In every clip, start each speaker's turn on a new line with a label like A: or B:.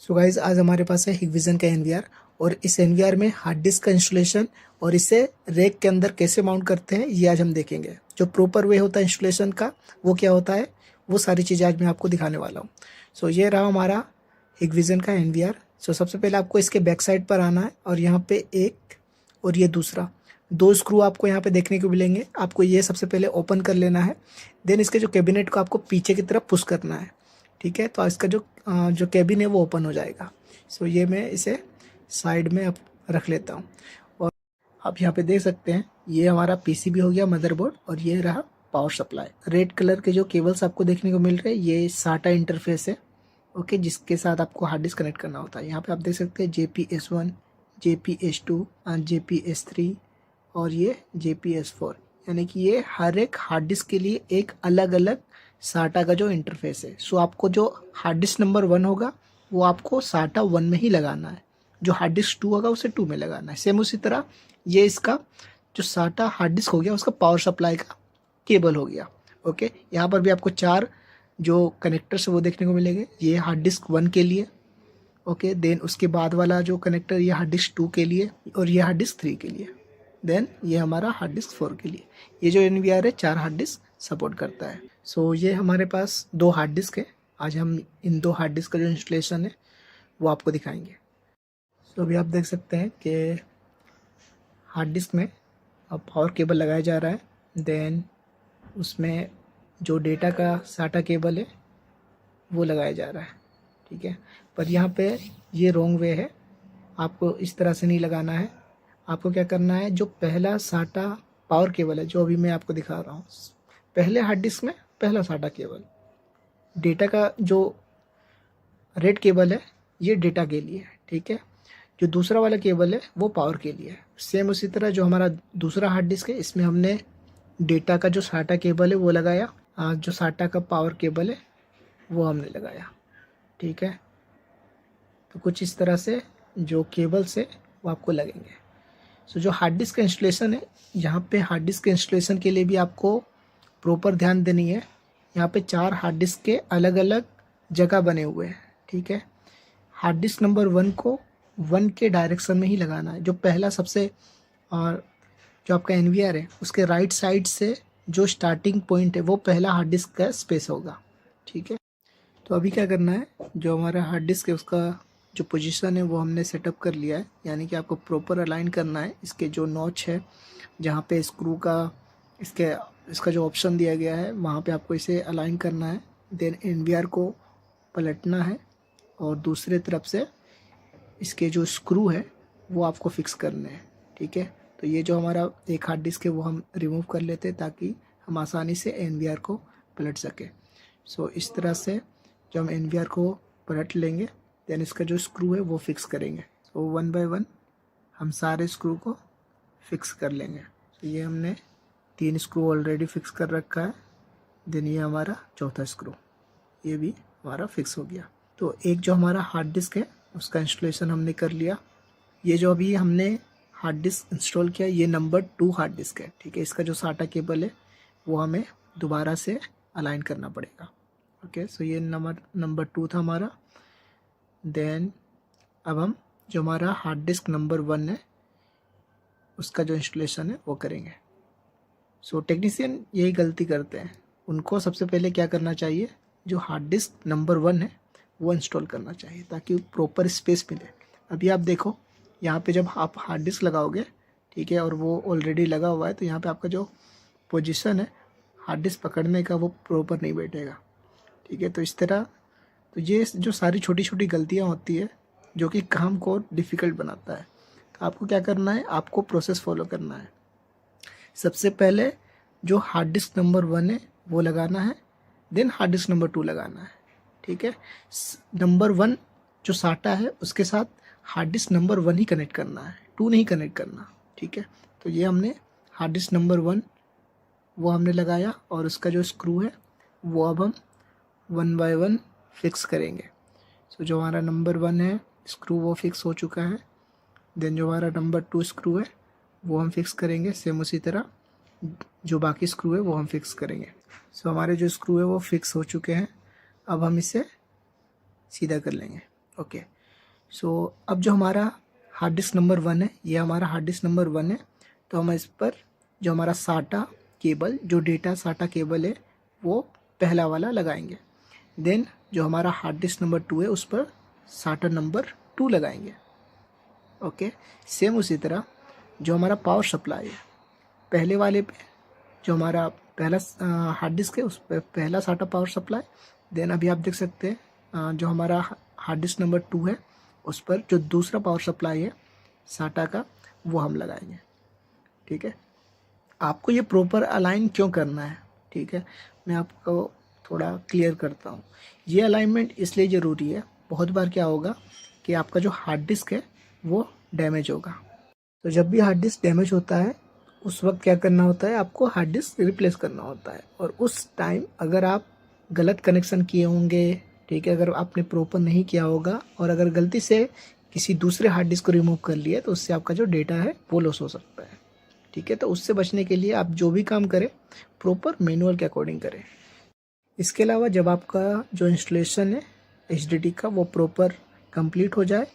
A: So guys आज हमारे पास है हिगविजन का एनवीआर और इस एनवीआर में हार्ड डिस्क का इंस्टॉलेशन और इसे रैक के अंदर कैसे माउंट करते हैं ये आज हम देखेंगे। जो प्रॉपर वे होता है इंस्टॉलेशन का वो क्या होता है वो सारी चीज़ें आज मैं आपको दिखाने वाला हूँ। सो ये रहा हमारा हिगविजन का एनवीआर। सो सबसे पहले आपको इसके बैक साइड पर आना है और यहाँ पे एक और ये दूसरा दो स्क्रू आपको यहाँ पे देखने को मिलेंगे। आपको ये सबसे पहले ओपन कर लेना है, देन इसके जो कैबिनेट को आपको पीछे की तरफ पुश करना है। ठीक है, तो इसका जो कैबिन है वो ओपन हो जाएगा। सो ये मैं इसे साइड में अब रख लेता हूँ और आप यहाँ पे देख सकते हैं ये हमारा पीसीबी हो गया, मदरबोर्ड, और ये रहा पावर सप्लाई। रेड कलर के जो केबल्स आपको देखने को मिल रहे हैं ये साटा इंटरफेस है, ओके, जिसके साथ आपको हार्ड डिस्क कनेक्ट करना होता है। यहाँ पे आप देख सकते हैं JPS1, JPS2, JPS3 और ये JPS4, यानी कि ये हर एक हार्ड डिस्क के लिए एक अलग अलग साटा का जो इंटरफेस है। सो आपको जो हार्ड डिस्क नंबर 1 होगा वो आपको साटा 1 में ही लगाना है, जो हार्ड डिस्क 2 होगा उसे 2 में लगाना है। सेम उसी तरह ये इसका जो साटा हार्ड डिस्क हो गया उसका पावर सप्लाई का केबल हो गया। ओके, यहाँ पर भी आपको 4 जो कनेक्टर्स है वो देखने को मिलेंगे। ये हार्ड डिस्क 1 के लिए, ओके, देन उसके बाद वाला जो कनेक्टर ये हार्ड डिस्क 2 के लिए और ये हार्ड डिस्क 3 के लिए, देन ये हमारा हार्ड डिस्क 4 के लिए। ये जो एनवीआर है 4 हार्ड डिस्क सपोर्ट करता है। सो ये हमारे पास 2 हार्ड डिस्क है। आज हम इन 2 हार्ड डिस्क का जो इंस्टॉलेशन है वो आपको दिखाएंगे। सो अभी आप देख सकते हैं कि हार्ड डिस्क में अब पावर केबल लगाया जा रहा है, देन उसमें जो डेटा का साटा केबल है वो लगाया जा रहा है। ठीक है, पर यहाँ पे ये रॉन्ग वे है, आपको इस तरह से नहीं लगाना है। आपको क्या करना है, जो पहला साटा पावर केबल है जो अभी मैं आपको दिखा रहा हूँ, पहले हार्ड डिस्क में पहला साटा केबल, डेटा का जो रेड केबल है ये डेटा के लिए है। ठीक है, जो दूसरा वाला केबल है वो पावर के लिए है। सेम उसी तरह जो हमारा दूसरा हार्ड डिस्क है इसमें हमने डेटा का जो साटा केबल है वो लगाया, जो साटा का पावर केबल है वो हमने लगाया। ठीक है, तो कुछ इस तरह से जो केबल्स है वो आपको लगेंगे। सो जो हार्ड डिस्क का इंस्टॉलेशन है, यहाँ पे हार्ड डिस्क के इंस्टॉलेशन के लिए भी आपको प्रॉपर ध्यान देनी है। यहाँ पे 4 हार्ड डिस्क के अलग अलग जगह बने हुए हैं। ठीक है, हार्ड डिस्क नंबर 1 को 1 के डायरेक्शन में ही लगाना है। जो पहला सबसे और जो आपका एनवीआर है उसके राइट साइड से जो स्टार्टिंग पॉइंट है वो पहला हार्ड डिस्क का स्पेस होगा। ठीक है, तो अभी क्या करना है, जो हमारा हार्ड डिस्क है उसका जो पोजीशन है वो हमने सेटअप कर लिया है, यानी कि आपको प्रॉपर अलाइन करना है। इसके जो नॉच है जहाँ पे स्क्रू का इसका जो ऑप्शन दिया गया है वहाँ पे आपको इसे अलाइन करना है। देन एनवीआर को पलटना है और दूसरे तरफ से इसके जो स्क्रू है वो आपको फिक्स करने हैं। ठीक है, तो ये जो हमारा एक हार्ड डिस्क है वो हम रिमूव कर लेते हैं ताकि हम आसानी से एनवीआर को पलट सके। सो इस तरह से जब हम एनवीआर को पलट लेंगे देन इसका जो स्क्रू है वो फिक्स करेंगे। सो 1 बाय 1 हम सारे स्क्रू को फिक्स कर लेंगे। तो ये हमने 3 स्क्रू ऑलरेडी फिक्स कर रखा है, देन ये हमारा चौथा स्क्रू ये भी हमारा फिक्स हो गया। तो एक जो हमारा हार्ड डिस्क है उसका इंस्टॉलेशन हमने कर लिया। ये जो अभी हमने हार्ड डिस्क इंस्टॉल किया ये नंबर 2 हार्ड डिस्क है। ठीक है, इसका जो साटा केबल है वो हमें दोबारा से अलाइन करना पड़ेगा। ओके, सो ये नंबर 2 था हमारा। देन अब हम जो हमारा हार्ड डिस्क नंबर 1 है उसका जो इंस्टॉलेशन है वो करेंगे। सो टेक्नीशियन यही गलती करते हैं, उनको सबसे पहले क्या करना चाहिए, जो हार्ड डिस्क नंबर 1 है वो इंस्टॉल करना चाहिए ताकि प्रॉपर स्पेस मिले। अभी आप देखो यहाँ पे जब आप हार्ड डिस्क लगाओगे, ठीक है, और वो ऑलरेडी लगा हुआ है तो यहाँ पे आपका जो पोजीशन है हार्ड डिस्क पकड़ने का वो प्रॉपर नहीं बैठेगा। ठीक है, तो इस तरह तो ये जो सारी छोटी छोटी गलतियाँ होती है जो कि काम को डिफ़िकल्ट बनाता है। तो आपको क्या करना है, आपको प्रोसेस फॉलो करना है। सबसे पहले जो हार्ड डिस्क नंबर 1 है वो लगाना है, देन हार्ड डिस्क नंबर 2 लगाना है। ठीक है, नंबर 1 जो साटा है उसके साथ हार्ड डिस्क नंबर 1 ही कनेक्ट करना है, 2 नहीं कनेक्ट करना। ठीक है, तो ये हमने हार्ड डिस्क नंबर 1 वो हमने लगाया और उसका जो स्क्रू है वो अब हम 1 बाय 1 फिक्स करेंगे। सो जो हमारा नंबर 1 है स्क्रू वो फिक्स हो चुका है, देन जो हमारा नंबर 2 स्क्रू है वो हम फिक्स करेंगे। सेम उसी तरह जो बाकी स्क्रू है वो हम फिक्स करेंगे। सो हमारे जो स्क्रू है वो फिक्स हो चुके हैं, अब हम इसे सीधा कर लेंगे। ओके, सो अब जो हमारा हार्ड डिस्क नंबर 1 है, ये हमारा हार्ड डिस्क नंबर 1 है, तो हम इस पर जो हमारा साटा केबल, जो डेटा साटा केबल है, वो पहला वाला लगाएंगे। देन जो हमारा हार्ड डिस्क नंबर 2 है, उस पर साटा नंबर 2 लगाएंगे। ओके, सेम उसी तरह जो हमारा पावर सप्लाई है, पहले वाले पे जो हमारा पहला हार्ड डिस्क है, उस पर पहला साटा पावर सप्लाई। देन अभी आप देख सकते हैं जो हमारा हार्ड डिस्क नंबर 2 है, उस पर जो दूसरा पावर सप्लाई है साटा का, वो हम लगाएंगे। ठीक है, आपको ये प्रॉपर अलाइन क्यों करना है, ठीक है, मैं आपको थोड़ा क्लियर करता हूँ। ये अलाइनमेंट इसलिए ज़रूरी है, बहुत बार क्या होगा कि आपका जो हार्ड डिस्क है वो डैमेज होगा। तो जब भी हार्ड डिस्क डैमेज होता है, उस वक्त क्या करना होता है, आपको हार्ड डिस्क रिप्लेस करना होता है। और उस टाइम अगर आप गलत कनेक्शन किए होंगे, ठीक है, अगर आपने प्रॉपर नहीं किया होगा और अगर गलती से किसी दूसरे हार्ड डिस्क को रिमूव कर लिया, तो उससे आपका जो डेटा है वो लॉस हो सकता है। ठीक है, तो उससे बचने के लिए आप जो भी काम करें प्रॉपर मैनुअल के अकॉर्डिंग करें। इसके अलावा जब आपका जो इंस्टॉलेशन है HDD का वो प्रॉपर कंप्लीट हो जाए,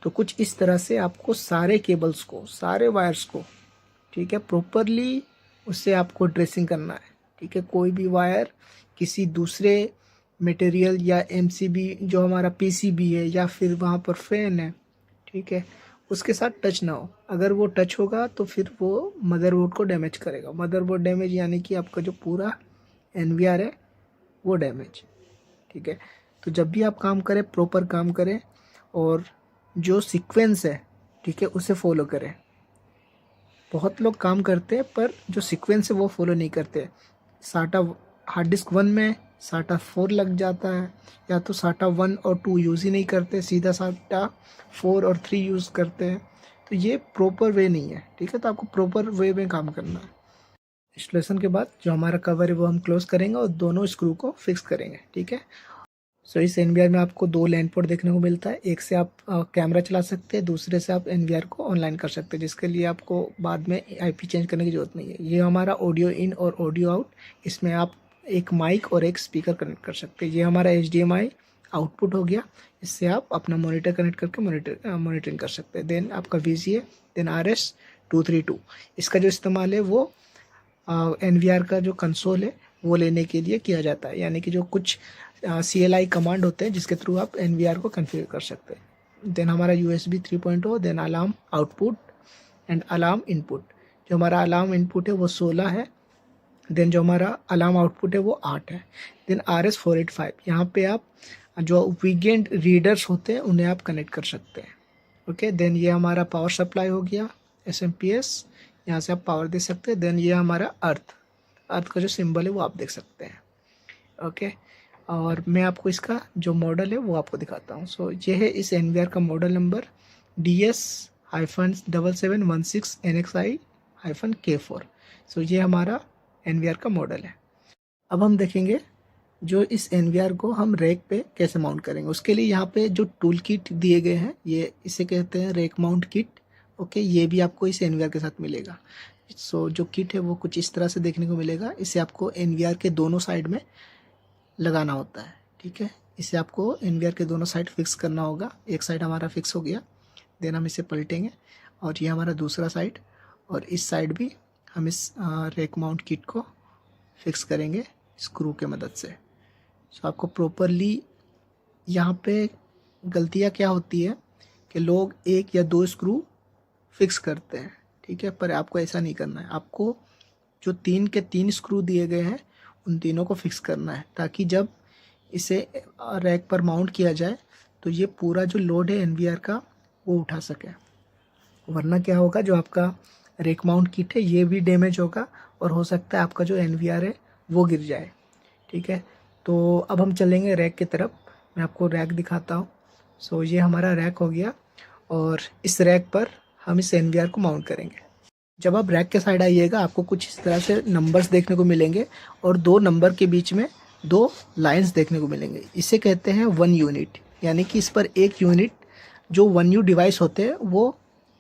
A: तो कुछ इस तरह से आपको सारे केबल्स को, सारे वायर्स को, ठीक है, प्रॉपरली उससे आपको ड्रेसिंग करना है। ठीक है, कोई भी वायर किसी दूसरे मटेरियल या MCB जो हमारा PCB है या फिर वहाँ पर फैन है, ठीक है, उसके साथ टच ना हो। अगर वो टच होगा तो फिर वो मदरबोर्ड को डैमेज करेगा। मदरबोर्ड डैमेज यानी कि आपका जो पूरा NVR है वो डैमेज। ठीक है, तो जब भी आप काम करें प्रॉपर काम करें और जो सीक्वेंस है, ठीक है, उसे फॉलो करें। बहुत लोग काम करते हैं पर जो सीक्वेंस है वो फॉलो नहीं करते। साटा हार्ड डिस्क 1 में साटा 4 लग जाता है, या तो साटा 1 और 2 यूज़ ही नहीं करते, सीधा साटा 4 और 3 यूज़ करते हैं। तो ये प्रॉपर वे नहीं है। ठीक है, तो आपको प्रॉपर वे में काम करना है। इंस्टॉलेशन के बाद जो हमारा कवर है वो हम क्लोज करेंगे और दोनों स्क्रू को फिक्स करेंगे। ठीक है, सो इस NVR में आपको 2 लैंड पोर्ट देखने को मिलता है। एक से आप कैमरा चला सकते हैं, दूसरे से आप NVR को ऑनलाइन कर सकते हैं, जिसके लिए आपको बाद में IP चेंज करने की ज़रूरत नहीं है। ये हमारा ऑडियो इन और ऑडियो आउट, इसमें आप एक माइक और एक स्पीकर कनेक्ट कर सकते हैं। ये हमारा HDMI आउटपुट हो गया, इससे आप अपना मॉनिटर कनेक्ट करके मॉनिटरिंग कर सकते हैं। देन आपका VGA, देन RS-232, इसका जो इस्तेमाल है वो NVR का जो कंसोल है वो लेने के लिए किया जाता है, यानी कि जो कुछ CLI कमांड होते हैं जिसके थ्रू आप NVR को कन्फिगर कर सकते हैं। देन हमारा USB 3.0, then alarm output and alarm input. जो हमारा अलार्म इनपुट है वो 16 है, देन जो हमारा अलार्म आउटपुट है वो 8 है। देन RS-485, यहाँ पे आप जो वीकेंड रीडर्स होते हैं उन्हें आप कनेक्ट कर सकते हैं। ओके, देन ये हमारा पावर सप्लाई हो गया SMPS, यहाँ से आप पावर दे सकते हैं। देन ये हमारा अर्थ का जो सिंबल है वो आप देख सकते हैं। ओके, और मैं आपको इसका जो मॉडल है वो आपको दिखाता हूँ। सो ये है इस NVR का मॉडल नंबर DS-7716NXI-K4। सो ये हमारा NVR का मॉडल है। अब हम देखेंगे जो इस NVR को हम रैक पे कैसे माउंट करेंगे। उसके लिए यहाँ पे जो टूल किट दिए गए हैं, ये इसे कहते हैं रैक माउंट किट। ओके, ये भी आपको इस NVR के साथ मिलेगा। सो जो किट है वो कुछ इस तरह से देखने को मिलेगा। इसे आपको NVR के दोनों साइड में लगाना होता है। ठीक है, इसे आपको NVR के दोनों साइड फिक्स करना होगा। एक साइड हमारा फिक्स हो गया, देन हम इसे पलटेंगे और ये हमारा दूसरा साइड, और इस साइड भी हम इस रैक माउंट किट को फिक्स करेंगे स्क्रू के मदद से। सो आपको प्रॉपरली, यहाँ पे गलतियाँ क्या होती है कि लोग 1 या 2 स्क्रू फिक्स करते हैं, ठीक है, पर आपको ऐसा नहीं करना है। आपको जो 3 के 3 स्क्रू दिए गए हैं उन तीनों को फिक्स करना है, ताकि जब इसे रैक पर माउंट किया जाए तो ये पूरा जो लोड है NVR का वो उठा सके। वरना क्या होगा, जो आपका रैक माउंट किट है ये भी डैमेज होगा और हो सकता है आपका जो NVR है वो गिर जाए। ठीक है, तो अब हम चलेंगे रैक की तरफ। मैं आपको रैक दिखाता हूँ। सो ये हमारा रैक हो गया और इस रैक पर हम इस NVR को माउंट करेंगे। जब आप रैक के साइड आइएगा आपको कुछ इस तरह से नंबर्स देखने को मिलेंगे और 2 नंबर के बीच में 2 लाइंस देखने को मिलेंगे। इसे कहते हैं 1 यूनिट, यानी कि इस पर 1 यूनिट जो 1U डिवाइस होते हैं वो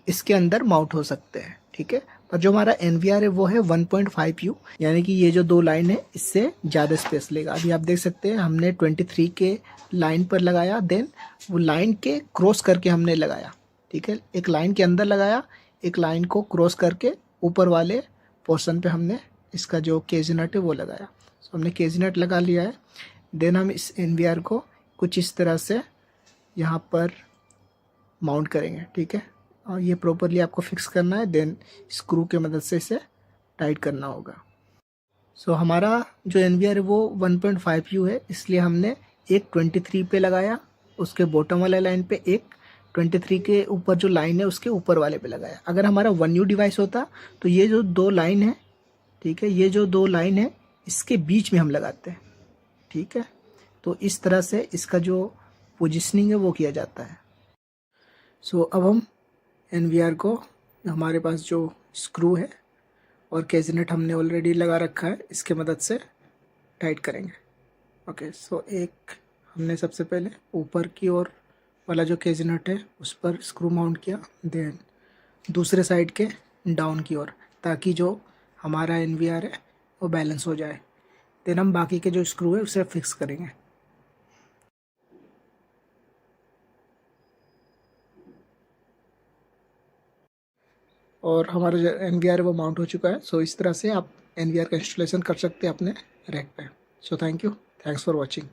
A: इसके अंदर माउंट हो सकते हैं। ठीक है, पर जो हमारा NVR है वो है 1.5U, यानी कि ये जो 2 लाइन है इससे ज़्यादा स्पेस लेगा। अभी आप देख सकते हैं हमने 23 के लाइन पर लगाया, देन वो लाइन के क्रॉस करके हमने लगाया, ठीक है। एक लाइन के अंदर लगाया, एक लाइन को क्रॉस करके ऊपर वाले पोर्शन पे हमने इसका जो केजी नट है वो लगाया। तो हमने केजी नट लगा लिया है। देन हम इस NVR को कुछ इस तरह से यहाँ पर माउंट करेंगे, ठीक है। और ये प्रॉपरली आपको फिक्स करना है, देन स्क्रू के मदद से इसे टाइट करना होगा। सो हमारा जो NVR है वो 1.5U है, इसलिए हमने एक 23 पे लगाया, उसके बॉटम वाले लाइन पे, एक 23 के ऊपर जो लाइन है उसके ऊपर वाले पे लगाया। अगर हमारा 1U डिवाइस होता तो ये जो 2 लाइन है, ठीक है, ये जो 2 लाइन है इसके बीच में हम लगाते हैं, ठीक है। तो इस तरह से इसका जो पोजिशनिंग है वो किया जाता है। सो अब हम NVR को, हमारे पास जो स्क्रू है और केजी नट हमने ऑलरेडी लगा रखा है, इसके मदद से टाइट करेंगे। ओके, सो एक हमने सबसे पहले ऊपर की ओर वाला जो केजी नट है उस पर स्क्रू माउंट किया, देन दूसरे साइड के डाउन की ओर, ताकि जो हमारा NVR है वो बैलेंस हो जाए। देन हम बाकी के जो स्क्रू है उसे फिक्स करेंगे। और हमारा जो NVR है वो माउंट हो चुका है। सो इस तरह से आप NVR का इंस्टॉलेशन कर सकते हैं अपने रैक पे। So thank you, thanks for watching.